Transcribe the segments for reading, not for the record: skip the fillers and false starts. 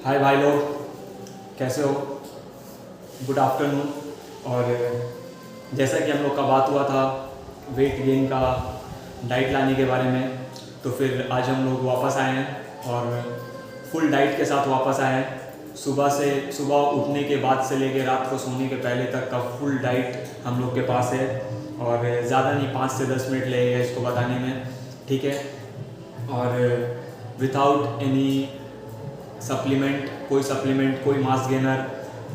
हाय भाई लोग, कैसे हो? Good afternoon. और जैसा कि हम लोग का बात हुआ था वेट गेन का, डाइट लाने के बारे में, तो फिर आज हम लोग वापस आए हैं और फुल डाइट के साथ वापस आए हैं। सुबह उठने के बाद से लेकर रात को सोने के पहले तक का फुल डाइट हम लोग के पास है। और ज़्यादा नहीं, 5 से 10 मिनट लगेगा इसको बताने में, ठीक है। और विदाउट एनी सप्लीमेंट, कोई मास गेनर,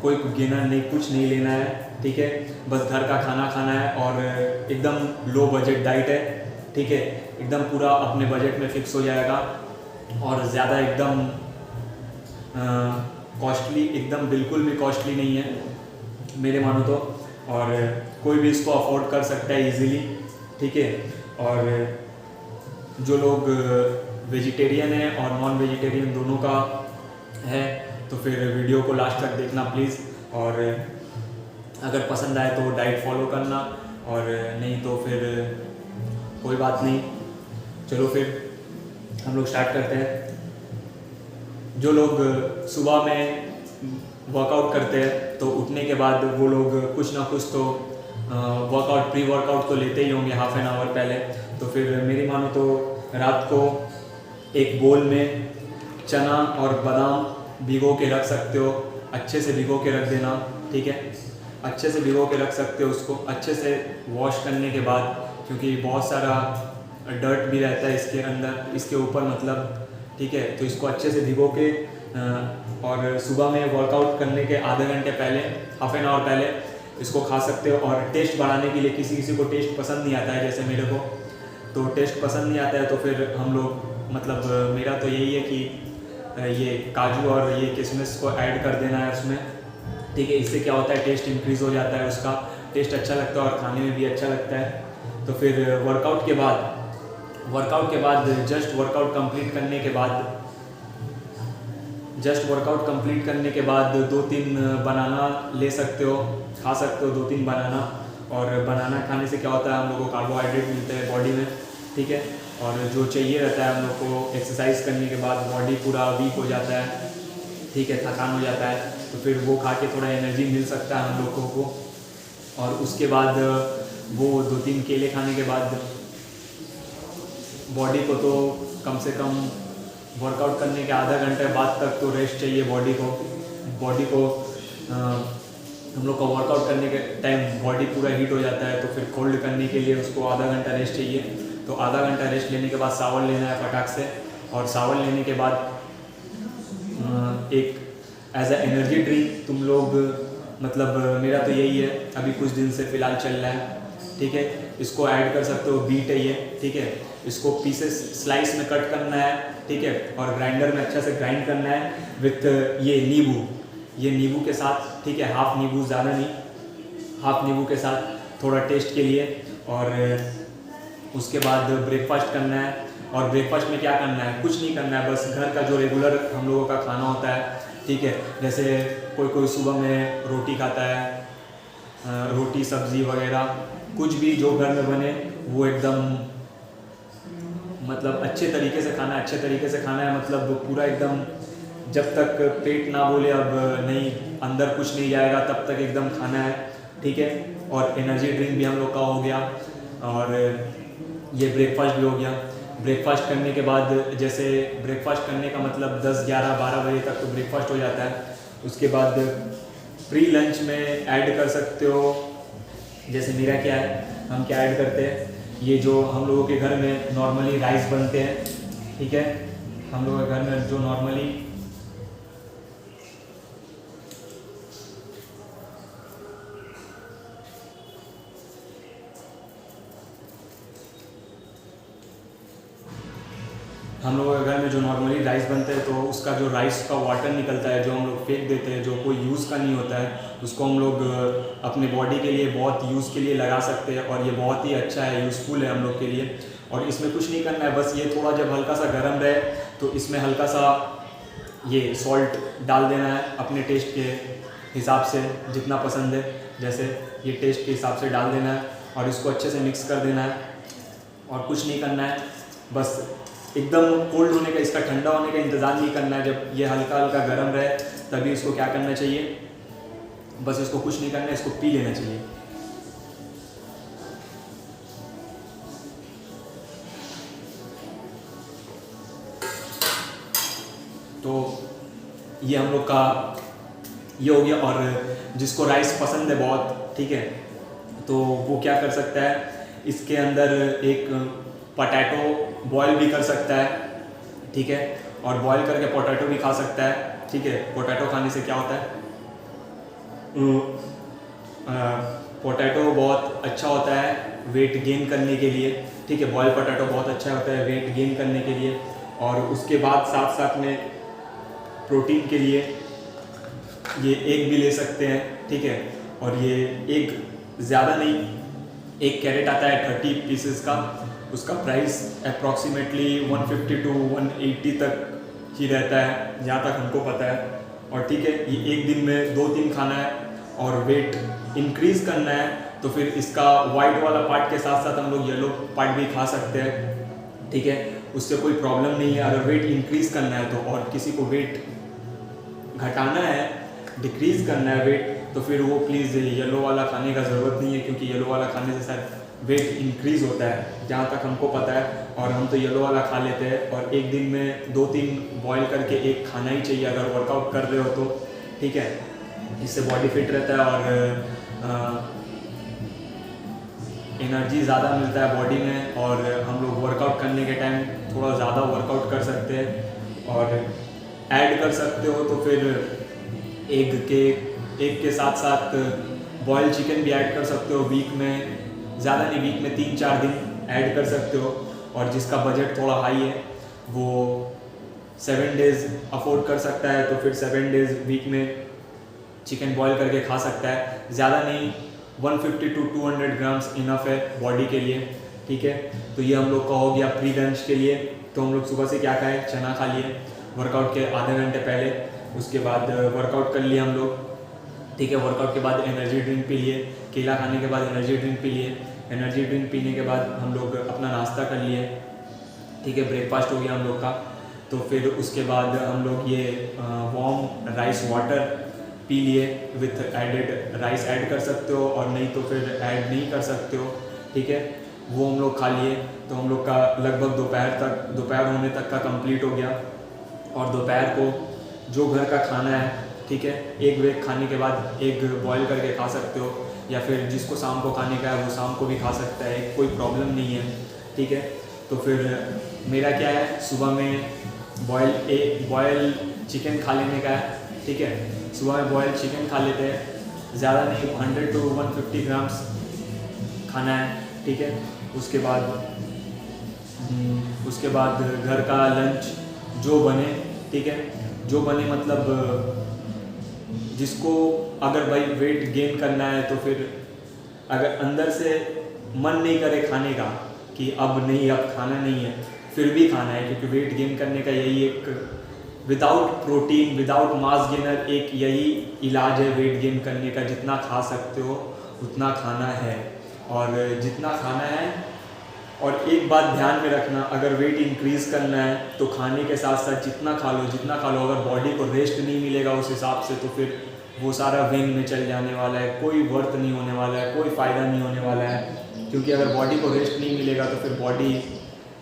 कोई गेनर नहीं, कुछ नहीं लेना है, ठीक है। बस घर का खाना खाना है और एकदम लो बजट डाइट है, ठीक है। एकदम पूरा अपने बजट में फिक्स हो जाएगा और ज़्यादा एकदम कॉस्टली, एकदम बिल्कुल भी कॉस्टली नहीं है मेरे मानो तो। और कोई भी इसको अफोर्ड कर सकता है इजीली, ठीक है। और जो लोग वेजिटेरियन है और नॉन वेजिटेरियन दोनों का है तो फिर वीडियो को लास्ट तक देखना प्लीज़। और अगर पसंद आए तो डाइट फॉलो करना, और नहीं तो फिर कोई बात नहीं। चलो फिर हम लोग स्टार्ट करते हैं। जो लोग सुबह में वर्कआउट करते हैं तो उठने के बाद वो लोग कुछ ना कुछ तो प्री वर्कआउट तो लेते ही होंगे हाफ एन आवर पहले। तो फिर मेरी मानो तो रात को एक बोल में चना और बादाम भिगो के रख सकते हो, अच्छे से भिगो के रख देना, ठीक है। अच्छे से भिगो के रख सकते हो उसको, अच्छे से वॉश करने के बाद, क्योंकि बहुत सारा डर्ट भी रहता है इसके अंदर, इसके ऊपर मतलब, ठीक है। तो इसको अच्छे से भिगो के और सुबह में वर्कआउट करने के आधे घंटे पहले, हाफ एन आवर पहले इसको खा सकते हो। और टेस्ट बढ़ाने के लिए, किसी को टेस्ट पसंद नहीं आता है जैसे मेरे को, तो टेस्ट पसंद नहीं आता है तो फिर हम लोग मतलब मेरा तो यही है कि ये काजू और ये किशमिश को ऐड कर देना है उसमें, ठीक है। इससे क्या होता है, टेस्ट इंक्रीज़ हो जाता है, उसका टेस्ट अच्छा लगता है और खाने में भी अच्छा लगता है। तो फिर वर्कआउट के बाद जस्ट वर्कआउट कंप्लीट करने के बाद 2-3 बनाना ले सकते हो, खा सकते हो 2-3 बनाना। और बनाना खाने से क्या होता है, हम लोग को कार्बोहाइड्रेट मिलते हैं बॉडी में, ठीक है। और जो चाहिए रहता है हम लोग को एक्सरसाइज करने के बाद, बॉडी पूरा वीक हो जाता है, ठीक है, थकान हो जाता है, तो फिर वो खा के थोड़ा एनर्जी मिल सकता है हम लोगों को। और उसके बाद वो 2-3 केले खाने के बाद बॉडी को तो कम से कम वर्कआउट करने के आधा घंटे बाद तक तो रेस्ट चाहिए बॉडी को। हम लोग का वर्कआउट करने के टाइम बॉडी पूरा हीट हो जाता है, तो फिर कोल्ड करने के लिए उसको आधा घंटा रेस्ट चाहिए। तो आधा घंटा रेस्ट लेने के बाद सावर लेना है फटाक से। और सावर लेने के बाद एक एज अ एनर्जी ड्रिंक तुम लोग, मतलब मेरा तो यही है, अभी कुछ दिन से फ़िलहाल चल रहा है, ठीक है। इसको ऐड कर सकते हो, बीट है ये, ठीक है। इसको पीसेस स्लाइस में कट करना है, ठीक है, और ग्राइंडर में अच्छा से ग्राइंड करना है विथ ये नींबू के साथ, ठीक है। हाफ नींबू, ज़्यादा नहीं, हाफ नींबू के साथ थोड़ा टेस्ट के लिए। और उसके बाद ब्रेकफास्ट करना है। और ब्रेकफास्ट में क्या करना है, कुछ नहीं करना है, बस घर का जो रेगुलर हम लोगों का खाना होता है, ठीक है। जैसे कोई सुबह में रोटी खाता है, रोटी सब्ज़ी वगैरह, कुछ भी जो घर में बने वो एकदम मतलब अच्छे तरीके से खाना है, मतलब पूरा एकदम जब तक पेट ना बोले अब नहीं, अंदर कुछ नहीं जाएगा तब तक एकदम खाना है, ठीक है। और एनर्जी ड्रिंक भी हम लोग का हो गया, और ये ब्रेकफास्ट भी हो गया। ब्रेकफास्ट करने के बाद, जैसे ब्रेकफास्ट करने का मतलब 10, 11, 12 बजे तक तो ब्रेकफास्ट हो जाता है। उसके बाद प्री लंच में ऐड कर सकते हो, जैसे मेरा क्या है, हम क्या ऐड करते हैं, ये जो हम लोगों के घर में नॉर्मली राइस बनते हैं, ठीक है। हम लोगों के घर में जो नॉर्मली राइस बनते हैं, तो उसका जो राइस का वाटर निकलता है, जो हम लोग फेंक देते हैं, जो कोई यूज़ का नहीं होता है, उसको हम लोग अपने बॉडी के लिए बहुत यूज़ के लिए लगा सकते हैं। और ये बहुत ही अच्छा है, यूज़फुल है हम लोग के लिए। और इसमें कुछ नहीं करना है, बस ये थोड़ा जब हल्का सा गर्म रहे तो इसमें हल्का सा ये सॉल्ट डाल देना है अपने टेस्ट के हिसाब से, जितना पसंद है, जैसे ये टेस्ट के हिसाब से डाल देना है और इसको अच्छे से मिक्स कर देना है। और कुछ नहीं करना है, बस एकदम कोल्ड होने का, इसका ठंडा होने का इंतज़ार नहीं करना है। जब ये हल्का हल्का गर्म रहे तभी इसको क्या करना चाहिए, बस इसको कुछ नहीं करना है, इसको पी लेना चाहिए। तो ये हम लोग का ये हो गया। और जिसको राइस पसंद है बहुत, ठीक है, तो वो क्या कर सकता है, इसके अंदर एक पोटैटो बॉयल भी कर सकता है, ठीक है, और बॉयल करके पोटैटो भी खा सकता है, ठीक है। पोटैटो खाने से क्या होता है, पोटैटो बहुत अच्छा होता है वेट गेन करने के लिए, ठीक है। बॉयल पोटैटो बहुत अच्छा होता है वेट गेन करने के लिए। और उसके बाद साथ साथ में प्रोटीन के लिए ये एग भी ले सकते हैं, ठीक है। और ये एग ज़्यादा नहीं, एक कैरेट आता है 30 पीसेस का, उसका प्राइस अप्रॉक्सीमेटली 150 टू 180 तक ही रहता है जहाँ तक हमको पता है। और ठीक है, ये एक दिन में 2-3 खाना है और वेट इंक्रीज़ करना है तो फिर इसका वाइट वाला पार्ट के साथ साथ हम लोग येलो पार्ट भी खा सकते हैं, ठीक है। उससे कोई प्रॉब्लम नहीं है। अगर वेट इंक्रीज़ करना है तो, और किसी को वेट घटाना है, डिक्रीज़ करना है वेट, तो फिर वो प्लीज़ येलो वाला खाने का ज़रूरत नहीं है, क्योंकि येलो वाला खाने से शायद वेट इंक्रीज़ होता है जहाँ तक हमको पता है। और हम तो येलो वाला खा लेते हैं। और एक दिन में 2-3 बॉयल करके एक खाना ही चाहिए अगर वर्कआउट कर रहे हो तो, ठीक है। इससे बॉडी फिट रहता है और एनर्जी ज़्यादा मिलता है बॉडी में। और हम लोग वर्कआउट करने के टाइम थोड़ा ज़्यादा वर्कआउट कर सकते हैं। और ऐड कर सकते हो तो फिर एग के साथ साथ बॉयल चिकन भी ऐड कर सकते हो वीक में, ज़्यादा नहीं, वीक में 3-4 दिन ऐड कर सकते हो। और जिसका बजट थोड़ा हाई है वो 7 डेज़ अफोर्ड कर सकता है, तो फिर 7 डेज़ वीक में चिकन बॉयल करके खा सकता है। ज़्यादा नहीं, 150 टू 200 ग्राम्स इनफ है बॉडी के लिए, ठीक है। तो ये हम लोग का हो गया प्री लंच के लिए। तो हम लोग सुबह से क्या खाए, चना खा लिए वर्कआउट के आधे घंटे पहले। उसके बाद वर्कआउट कर लिए हम लोग, ठीक है। वर्कआउट के बाद एनर्जी ड्रिंक पी लिए, केला खाने के बाद एनर्जी ड्रिंक पी लिए। एनर्जी ड्रिंक पीने के बाद हम लोग अपना नाश्ता कर लिए, ठीक है, ब्रेकफास्ट हो गया हम लोग का। तो फिर उसके बाद हम लोग ये वार्म राइस वाटर पी लिए, विथ एडेड राइस ऐड कर सकते हो और नहीं तो फिर ऐड नहीं कर सकते हो, ठीक है। वो हम लोग खा लिए। तो हम लोग का लगभग दोपहर होने तक का कंप्लीट हो गया। और दोपहर को जो घर का खाना है, ठीक है, एग वेग खाने के बाद एग बॉयल करके खा सकते हो, या फिर जिसको शाम को खाने का है वो शाम को भी खा सकता है, कोई प्रॉब्लम नहीं है, ठीक है। तो फिर मेरा क्या है, सुबह में बॉयल चिकन खा लेने का है, ठीक है। सुबह में बॉयल चिकन खा लेते हैं, ज़्यादा नहीं, 100 टू 150 ग्राम्स खाना है, ठीक है। उसके बाद घर का लंच जो बने, ठीक है, जो बने मतलब जिसको अगर भाई वेट गेन करना है तो फिर अगर अंदर से मन नहीं करे खाने का कि अब नहीं, अब खाना नहीं है, फिर भी खाना है, क्योंकि वेट गेन करने का यही एक, without protein, without mass gainer, एक यही इलाज है वेट गेन करने का। जितना खा सकते हो उतना खाना है, और जितना खाना है। और एक बात ध्यान में रखना, अगर वेट इंक्रीज़ करना है तो खाने के साथ साथ जितना खा लो, अगर बॉडी को रेस्ट नहीं मिलेगा उस हिसाब से तो फिर वो सारा वेन में चल जाने वाला है, कोई वर्थ नहीं होने वाला है, कोई फ़ायदा नहीं होने वाला है। क्योंकि अगर बॉडी को रेस्ट नहीं मिलेगा तो फिर बॉडी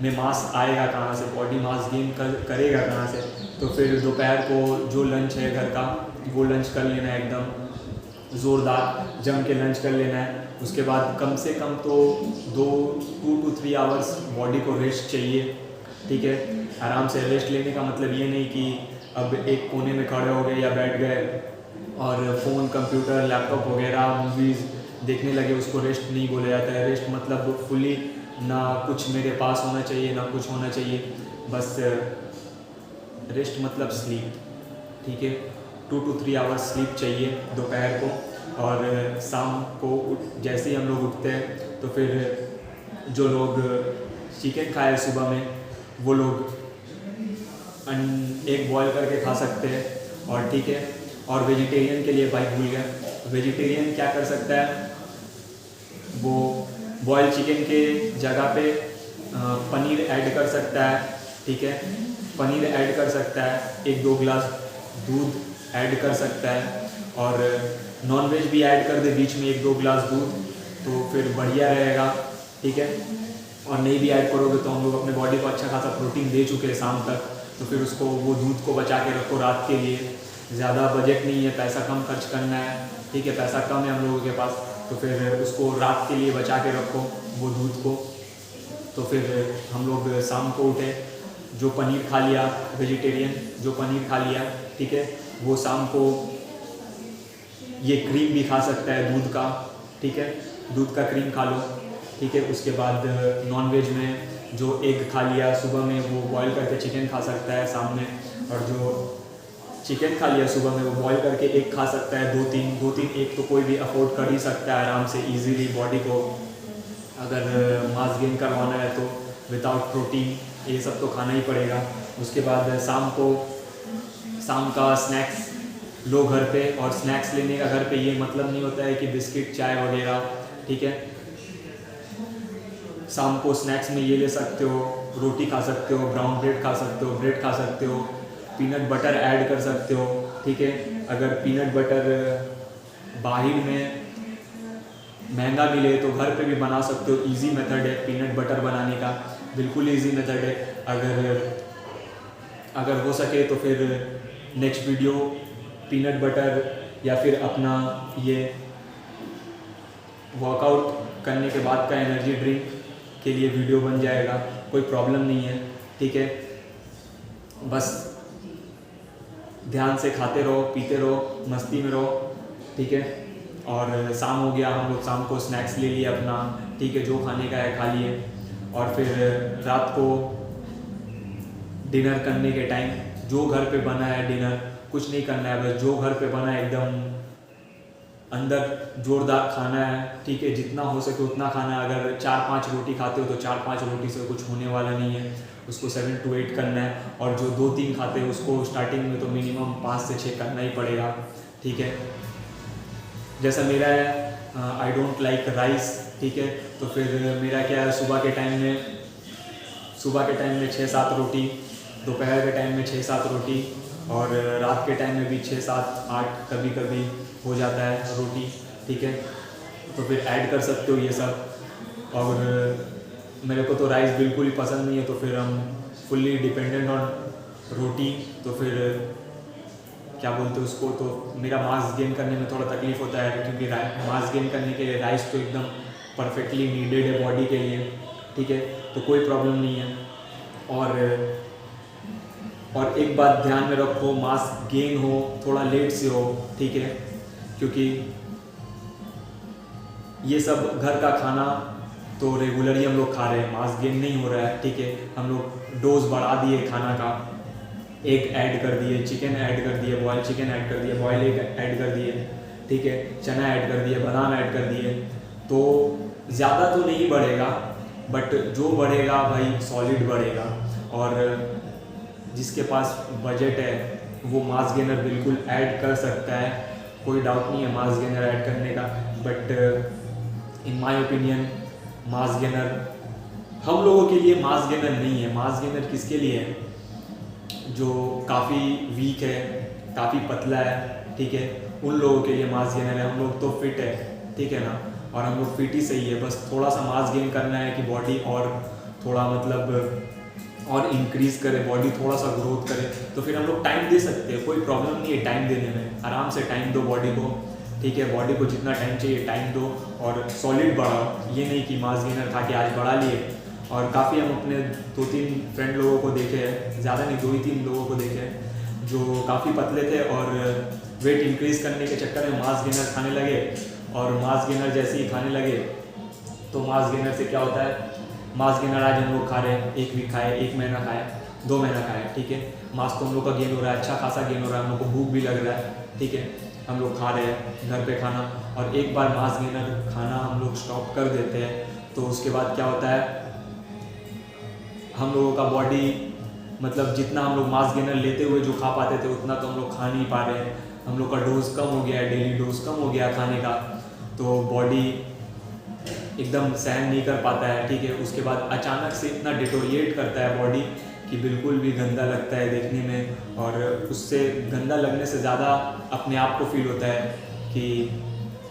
में मास आएगा कहाँ से, बॉडी मास गेन करेगा कहाँ से। तो फिर दोपहर को जो लंच है घर का, वो लंच कर लेना है, एकदम ज़ोरदार जम के लंच कर लेना है। उसके बाद कम से कम तो 2 to 3 आवर्स बॉडी को रेस्ट चाहिए, ठीक है। आराम से रेस्ट लेने का मतलब ये नहीं कि अब एक कोने में खड़े हो गए या बैठ गए और फ़ोन, कंप्यूटर, लैपटॉप वगैरह मूवीज़ देखने लगे, उसको रेस्ट नहीं बोला जाता है। रेस्ट मतलब फुली, ना कुछ मेरे पास होना चाहिए ना कुछ होना चाहिए, बस रेस्ट मतलब स्लीप, ठीक है। 2 to 3 आवर्स स्लीप चाहिए दोपहर को। और शाम को जैसे ही हम लोग उठते हैं तो फिर जो लोग चिकन खाए सुबह में वो लोग एग बॉयल करके खा सकते हैं, और ठीक है। और वेजिटेरियन के लिए भाई भूल गया, वेजिटेरियन क्या कर सकता है, वो बॉयल चिकन के जगह पे पनीर ऐड कर सकता है, ठीक है। पनीर ऐड कर सकता है, 1-2 गिलास दूध ऐड कर सकता है, और नॉनवेज भी ऐड कर दे बीच में 1-2 गिलास दूध, तो फिर बढ़िया रहेगा, ठीक है। और नहीं भी ऐड करोगे तो हम लोग अपने बॉडी को अच्छा खासा प्रोटीन दे चुके हैं शाम तक, तो फिर उसको वो दूध को बचा के रखो रात के लिए। ज़्यादा बजट नहीं है, पैसा कम खर्च करना है, ठीक है, पैसा कम है हम लोगों के पास, तो फिर उसको रात के लिए बचा के रखो वो दूध को। तो फिर हम लोग शाम को उठे, जो पनीर खा लिया, वेजिटेरियन जो पनीर खा लिया, ठीक है, वो शाम को ये क्रीम भी खा सकता है दूध का, ठीक है, दूध का क्रीम खा लो, ठीक है। उसके बाद नॉनवेज में जो एग खा लिया सुबह में, वो बॉईल करके चिकन खा सकता है शाम में, और जो चिकन खा लिया सुबह में वो बॉईल करके एग खा सकता है, 2-3 एग तो कोई भी अफोर्ड कर ही सकता है आराम से इजीली बॉडी को, अगर मास गेन करवाना है तो। विदाउट प्रोटीन ये सब तो खाना ही पड़ेगा। उसके बाद शाम का स्नैक्स लो घर पे, और स्नैक्स लेने का घर पे ये मतलब नहीं होता है कि बिस्किट चाय वगैरह, ठीक है। शाम को स्नैक्स में ये ले सकते हो, रोटी खा सकते हो, ब्राउन ब्रेड खा सकते हो, ब्रेड खा सकते हो, पीनट बटर ऐड कर सकते हो, ठीक है। अगर पीनट बटर बाहर में महंगा मिले तो घर पे भी बना सकते हो, इजी मेथड है पीनट बटर बनाने का, बिल्कुल इजी मेथड है। अगर हो सके तो फिर नेक्स्ट वीडियो पीनट बटर या फिर अपना ये वर्कआउट करने के बाद का एनर्जी ड्रिंक के लिए वीडियो बन जाएगा, कोई प्रॉब्लम नहीं है, ठीक है। बस ध्यान से खाते रहो, पीते रहो, मस्ती में रहो, ठीक है। और शाम हो गया, हम लोग शाम को स्नैक्स ले लिए अपना, ठीक है, जो खाने का है खा लिए, और फिर रात को डिनर करने के टाइम जो घर पे बना है डिनर, कुछ नहीं करना है, बस जो घर पे बना है एकदम अंदर जोरदार खाना है, ठीक है, जितना हो सके उतना खाना है। अगर 4-5 रोटी खाते हो तो 4-5 रोटी से कुछ होने वाला नहीं है, उसको 7 to 8 करना है, और जो 2-3 खाते हैं उसको स्टार्टिंग में तो मिनिमम 5 से 6 करना ही पड़ेगा, ठीक है। जैसा मेरा है, आई डोंट लाइक राइस, ठीक है, तो फिर मेरा क्या है, सुबह के टाइम में 6-7 रोटी, दोपहर के टाइम में 6-7 रोटी, और रात के टाइम में भी 6-7-8 कभी कभी हो जाता है रोटी, ठीक है। तो फिर ऐड कर सकते हो ये सब। और मेरे को तो राइस बिल्कुल ही पसंद नहीं है, तो फिर हम फुल्ली डिपेंडेंट ऑन रोटी, तो फिर क्या बोलते हैं उसको, तो मेरा मास गेन करने में थोड़ा तकलीफ होता है, क्योंकि मास गेन करने के लिए राइस तो एकदम परफेक्टली नीडेड है बॉडी के लिए, ठीक है, तो कोई प्रॉब्लम नहीं है। और एक बात ध्यान में रखो, मास गेन हो थोड़ा लेट से हो, ठीक है, क्योंकि ये सब घर का खाना तो रेगुलरली हम लोग खा रहे हैं, मास गेन नहीं हो रहा है, ठीक है। हम लोग डोज बढ़ा दिए खाना का, एग ऐड कर दिए, चिकन ऐड कर दिए, बॉयल चिकन ऐड कर दिए, बॉयल एग ऐड कर दिए, ठीक है, चना ऐड कर दिए, बादाम ऐड कर दिए, तो ज़्यादा तो नहीं बढ़ेगा, बट जो बढ़ेगा भाई सॉलिड बढ़ेगा। और जिसके पास बजट है वो मास गेनर बिल्कुल ऐड कर सकता है, कोई डाउट नहीं है मास गेनर ऐड करने का। But in my opinion mass gainer हम लोगों के लिए मास गेनर नहीं है। मास गेनर किसके लिए है? जो काफ़ी वीक है, काफ़ी पतला है, ठीक है, उन लोगों के लिए मास गेनर है। हम लोग तो फिट है, ठीक है ना, और हम लोग फिट ही सही है, बस थोड़ा सा मास गेन करना है कि बॉडी और थोड़ा मतलब और इंक्रीज़ करे, बॉडी थोड़ा सा ग्रोथ करे, तो फिर हम लोग टाइम दे सकते हैं, कोई प्रॉब्लम नहीं है टाइम देने में। आराम से टाइम दो बॉडी को, ठीक है, बॉडी को जितना टाइम चाहिए टाइम दो, और सॉलिड बढ़ाओ। ये नहीं कि मास गेनर खा के आज बढ़ा लिए। और काफ़ी हम अपने 2-3 फ्रेंड लोगों को देखे हैं, ज़्यादा नहीं 2 ही 3 लोगों को देखे हैं, जो काफ़ी पतले थे और वेट इंक्रीज़ करने के चक्कर में मास गेनर खाने लगे। और मास गेनर जैसे ही खाने लगे तो मास गेनर से क्या होता है, मास गेनर आज हम लोग खा रहे हैं, 1 वीक खाए, 1 महीना खाए, 2 महीना खाए, ठीक है, मास तो हम लोग का गेन हो रहा है, अच्छा खासा गेन हो रहा है, हम लोग को भूख भी लग रहा है, ठीक है, हम लोग खा रहे हैं घर पे खाना। और एक बार मास गेनर खाना हम लोग स्टॉप कर देते हैं तो उसके बाद क्या होता है, हम लोगों का बॉडी मतलब जितना हम लोग मास गेनर लेते हुए जो खा पाते थे उतना तो हम लोग खा नहीं पा रहे हैं। हम लोग का डोज कम हो गया है, डेली डोज कम हो गया खाने का, तो बॉडी एकदम सहन नहीं कर पाता है, ठीक है। उसके बाद अचानक से इतना डिटोरिएट करता है बॉडी कि बिल्कुल भी गंदा लगता है देखने में, और उससे गंदा लगने से ज़्यादा अपने आप को फील होता है कि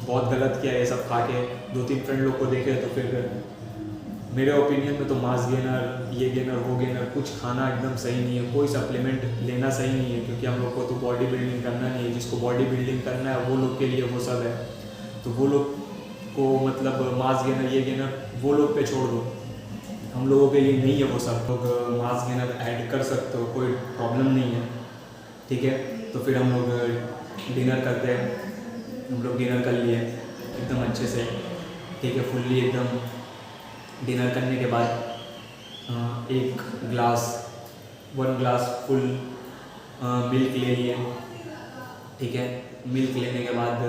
बहुत गलत किया ये सब खा के। 2-3 फ्रेंड लोग को देखे तो फिर मेरे ओपिनियन में तो मास गेनर, ये गेनर, वो गेनर कुछ खाना एकदम सही नहीं है, कोई सप्लीमेंट लेना सही नहीं है, क्योंकि हम लोग को तो बॉडी बिल्डिंग करना नहीं है। जिसको बॉडी बिल्डिंग करना है वो लोग के लिए वो सब है, तो वो लोग को मतलब मास गेनर, ये गेनर वो लोग पे छोड़ दो, हम लोगों के लिए नहीं है वो सब। लोग मास गेनर ऐड कर सकते हो, कोई प्रॉब्लम नहीं है, ठीक है। तो फिर हम लोग डिनर करते हैं, हम लोग डिनर कर लिए एकदम अच्छे से, ठीक है, फुल्ली एकदम। डिनर करने के बाद 1 ग्लास फुल मिल्क ले लिए, ठीक है। मिल्क लेने के बाद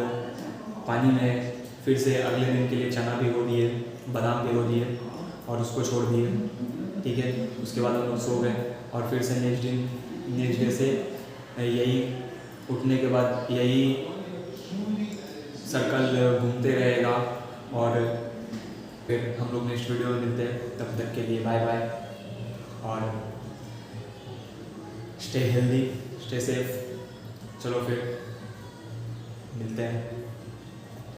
पानी में फिर से अगले दिन के लिए चना भिगो दिए, बादाम भिगो दिए और उसको छोड़ दिए, ठीक है। उसके बाद हम लोग सो गए, और फिर से नेक्स्ट डे से यही उठने के बाद यही सर्कल घूमते रहेगा, और फिर हम लोग नेक्स्ट वीडियो में मिलते हैं। तब तक के लिए बाय बाय, और स्टे हेल्दी, स्टे सेफ। चलो फिर मिलते हैं।